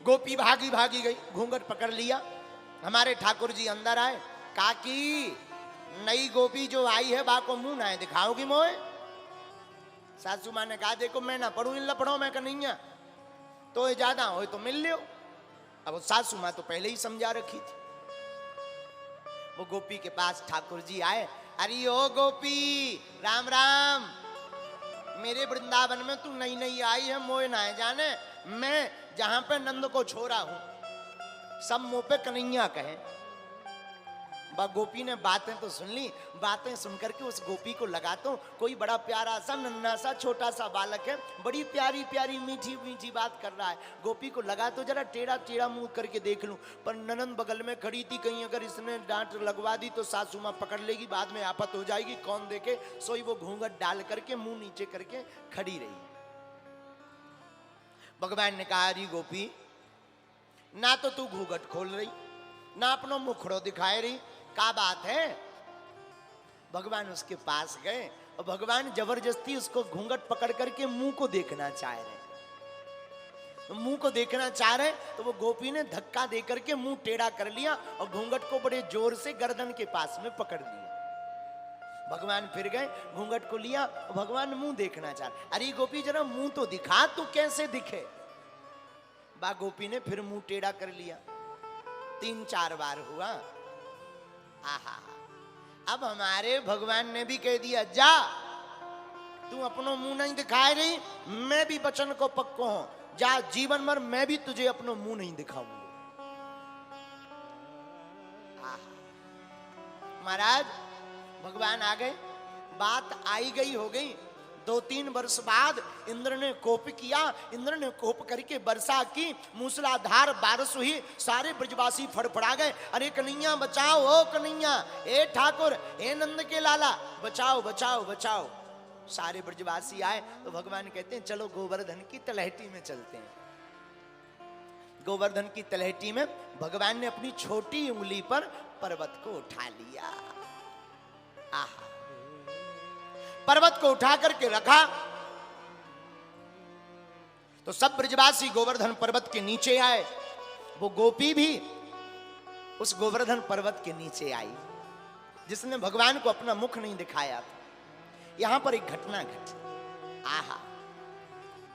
गोपी भागी भागी गई, घूंघट पकड़ लिया। हमारे ठाकुर जी अंदर आए, काकी नई गोपी जो आई है बा को मुंह ना दिखाओगी मोए। सासू माँ ने कहा देखो मैं ना पढ़ू इन लपड़ों में कन्हैया, तो ये ज्यादा हो तो मिल लियो। अब वो सासू माँ तो पहले ही समझा रखी थी। वो गोपी के पास ठाकुर जी आए, अरे ओ गोपी राम राम, मेरे वृंदावन में तू नई नई आई है, मोए ना है जाने, मैं जहां पे नंद को छोड़ा हूं सब मुंह पे कन्हैया कहे। बा गोपी ने बातें तो सुन ली, बातें सुनकर के उस गोपी को लगा तो कोई बड़ा प्यारा सा नन्हा सा छोटा सा बालक है, बड़ी प्यारी प्यारी मीठी मीठी बात कर रहा है। गोपी को लगा तो जरा टेढ़ा टेढ़ा मुंह करके देख लूं, पर ननद बगल में खड़ी थी, कहीं अगर इसने डांट लगवा दी तो सासू माँ पकड़ लेगी, बाद में आफत हो जाएगी, कौन देखे। सोई वो घूंघट डाल करके मुंह नीचे करके खड़ी रही। भगवान ने कहा अरे गोपी, ना तो तू घूंघट खोल रही, ना अपना मुखड़ो दिखाए रही, क्या बात है। भगवान उसके पास गए और भगवान जबरदस्ती उसको घूंघट पकड़ करके मुंह को देखना चाह रहे, मुंह को देखना चाह रहे, तो वो गोपी ने धक्का दे करके मुंह टेढ़ा कर लिया और घूंघट को बड़े जोर से गर्दन के पास में पकड़ लिया। भगवान फिर गए, घूंघट को लिया और भगवान मुंह देखना चाह रहे, अरे गोपी जरा मुंह तो दिखा, तू कैसे दिखे। बा गोपी ने फिर मुंह टेढ़ा कर लिया, 3-4 बार हुआ। आहा, अब हमारे भगवान ने भी कह दिया जा, तू अपनो मुंह नहीं दिखाए रही, मैं भी वचन को पक्को हूं, जा जीवन भर मैं भी तुझे अपनो मुंह नहीं दिखाऊंगा। महाराज भगवान आ गए, बात आई गई हो गई। 2-3 वर्ष बाद इंद्र ने कोप किया, इंद्र ने कोप करके वर्षा की, मूसलाधार बारिश हुई, सारे ब्रजवासी फड़फड़ा गए, अरे कन्हैया बचाओ, ओ कन्हैया, ए ठाकुर, ए नंद के लाला, बचाओ बचाओ बचाओ। सारे ब्रजवासी आए तो भगवान कहते हैं चलो गोवर्धन की तलहटी में चलते हैं। गोवर्धन की तलहटी में भगवान ने अपनी छोटी उंगली पर पर्वत को उठा लिया। आहा, पर्वत को उठा करके रखा तो सब ब्रजवासी गोवर्धन पर्वत के नीचे आए। वो गोपी भी उस गोवर्धन पर्वत के नीचे आई जिसने भगवान को अपना मुख नहीं दिखाया था। यहां पर एक घटना घटी। आहा,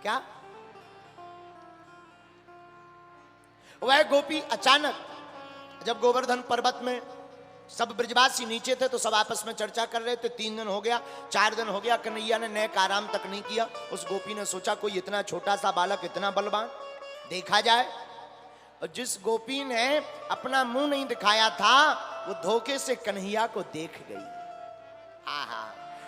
क्या वह गोपी अचानक जब गोवर्धन पर्वत में सब ब्रजवासी नीचे थे तो सब आपस में चर्चा कर रहे थे। 3 दिन हो गया, 4 दिन हो गया, कन्हैया ने नेक आराम तक नहीं किया। उस गोपी ने सोचा कोई इतना छोटा सा बालक इतना बलवान, देखा जाए। और जिस गोपी ने अपना मुंह नहीं दिखाया था वो धोखे से कन्हैया को देख गई। आहा,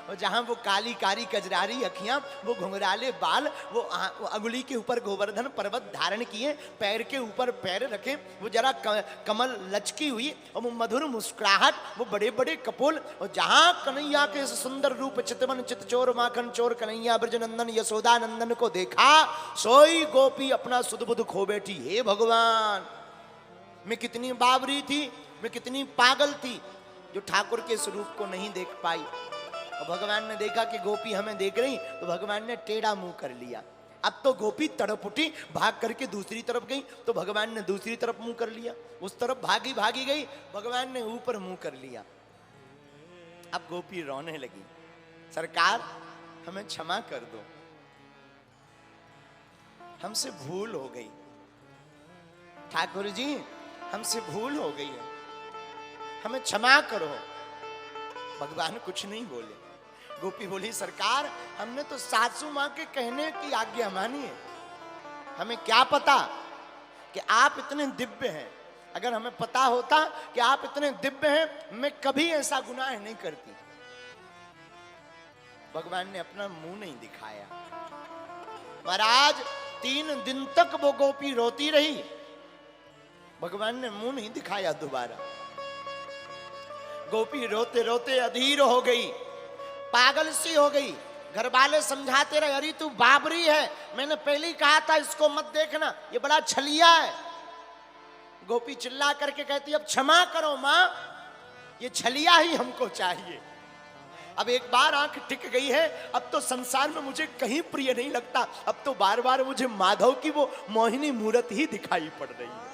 और जहां वो काली कारी कजरारी अखियां, वो घुंघराले बाल, वो अंगुली के ऊपर गोवर्धन पर्वत धारण किए, पैर के ऊपर पैर रखे, वो जरा कमल लचकी हुई और वो मधुर मुस्कुराहट, वो बड़े बड़े कपोल, और जहां कन्हैया के इस सुंदर रूप चितवन चितचोर माखन चोर कन्हैया ब्रजनंदन यशोदा नंदन को देखा, सोई गोपी अपना सुध-बुध खो बैठी। हे भगवान, मैं कितनी बावरी थी, मैं कितनी पागल थी जो ठाकुर के स्वरूप को नहीं देख पाई। और भगवान ने देखा कि गोपी हमें देख रही तो भगवान ने टेढ़ा मुंह कर लिया। अब तो गोपी तड़प उठी, भाग करके दूसरी तरफ गई तो भगवान ने दूसरी तरफ मुंह कर लिया। उस तरफ भागी भागी गई, भगवान ने ऊपर मुंह कर लिया। अब गोपी रोने लगी, सरकार हमें क्षमा कर दो, हमसे भूल हो गई, ठाकुर जी हमसे भूल हो गई है, हमें क्षमा करो। भगवान कुछ नहीं बोले। गोपी बोली सरकार हमने तो सासू माँ के कहने की आज्ञा मानी है, हमें क्या पता कि आप इतने दिव्य हैं। अगर हमें पता होता कि आप इतने दिव्य हैं मैं कभी ऐसा गुनाह नहीं करती। भगवान ने अपना मुंह नहीं दिखाया। महाराज 3 दिन तक वो गोपी रोती रही, भगवान ने मुंह नहीं दिखाया दोबारा। गोपी रोते रोते अधीर हो गई, पागल सी हो गई। घर वाले समझाते रहे, अरे तू बाबरी है, मैंने पहले ही कहा था इसको मत देखना, ये बड़ा छलिया है। गोपी चिल्ला करके कहती अब क्षमा करो माँ, ये छलिया ही हमको चाहिए, अब एक बार आंख टिक गई है, अब तो संसार में मुझे कहीं प्रिय नहीं लगता, अब तो बार बार मुझे माधव की वो मोहिनी मूरत ही दिखाई पड़ रही है।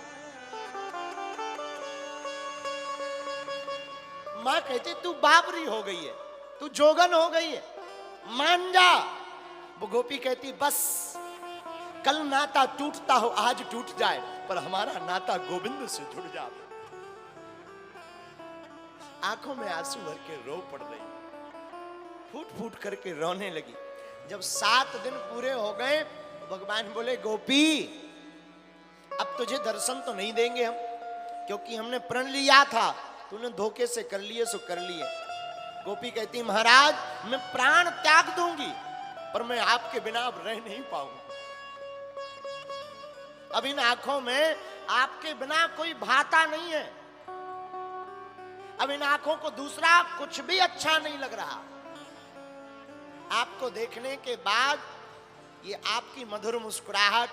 मां कहती तू बाबरी हो गई है, तू जोगन हो गई है, मान जा। वो गोपी कहती बस कल नाता टूटता हो आज टूट जाए, पर हमारा नाता गोविंद से जुड़ जाए। आंखों में आंसू भर के रो पड़ रही, फूट फूट करके रोने लगी। जब 7 दिन पूरे हो गए, भगवान बोले गोपी अब तुझे दर्शन तो नहीं देंगे हम, क्योंकि हमने प्रण लिया था, तूने धोखे से कर लिए सो कर लिए। गोपी कहती महाराज मैं प्राण त्याग दूंगी, पर मैं आपके बिना अब रह नहीं पाऊंगी। अब इन आंखों में आपके बिना कोई भाता नहीं है, अब इन आंखों को दूसरा कुछ भी अच्छा नहीं लग रहा। आपको देखने के बाद ये आपकी मधुर मुस्कुराहट,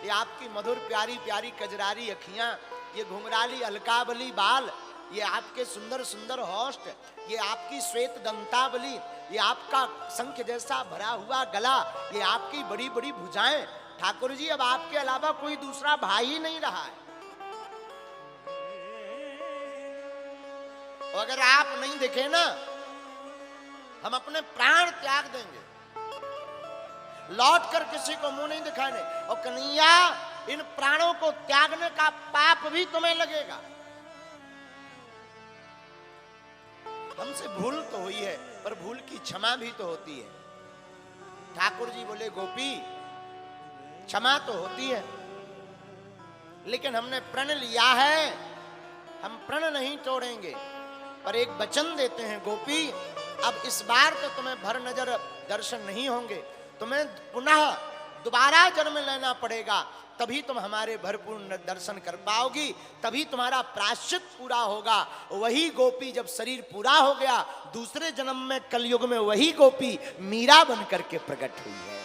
ये आपकी मधुर प्यारी प्यारी कजरारी अखियां, ये घुंघराली अलकावली बाल, ये आपके सुंदर सुंदर होष्ट, ये आपकी श्वेत दंतावली, ये आपका शंख जैसा भरा हुआ गला, ये आपकी बड़ी बड़ी भुजाएं, ठाकुर जी अब आपके अलावा कोई दूसरा भाई ही नहीं रहा है। अगर आप नहीं दिखे ना, हम अपने प्राण त्याग देंगे, लौट कर किसी को मुंह नहीं दिखाने। और कन्हैया इन प्राणों को त्यागने का पाप भी तुम्हें लगेगा। हमसे भूल तो हुई है, पर भूल की क्षमा भी तो होती है। ठाकुर जी बोले गोपी क्षमा तो होती है, लेकिन हमने प्रण लिया है, हम प्रण नहीं तोड़ेंगे। पर एक वचन देते हैं गोपी, अब इस बार तो तुम्हें भर नजर दर्शन नहीं होंगे, तुम्हें पुनः दोबारा जन्म लेना पड़ेगा, तभी तुम हमारे भरपूर दर्शन कर पाओगी, तभी तुम्हारा प्रायश्चित पूरा होगा। वही गोपी जब शरीर पूरा हो गया, दूसरे जन्म में कलयुग में वही गोपी मीरा बन करके प्रकट हुई है।